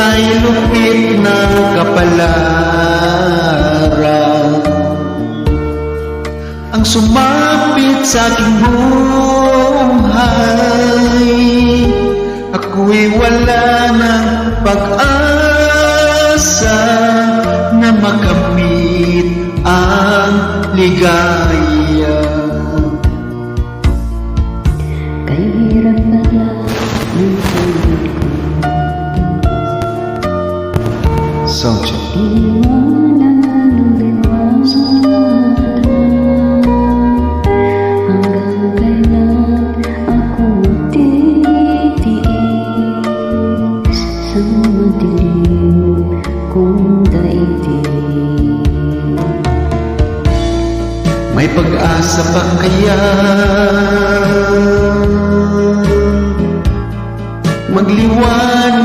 ay lupit ng kapalaran ang sumapit sa aking buhay. Ako'y wala ng pag-asa na makamit ang ligaya. Kay hirap pala ng tulad ko, Soundcheck. iwanan ang liwanag. Hanggang kailan ako titiis sa madilim kong daigdig? May pag-asa pa kaya magliwanag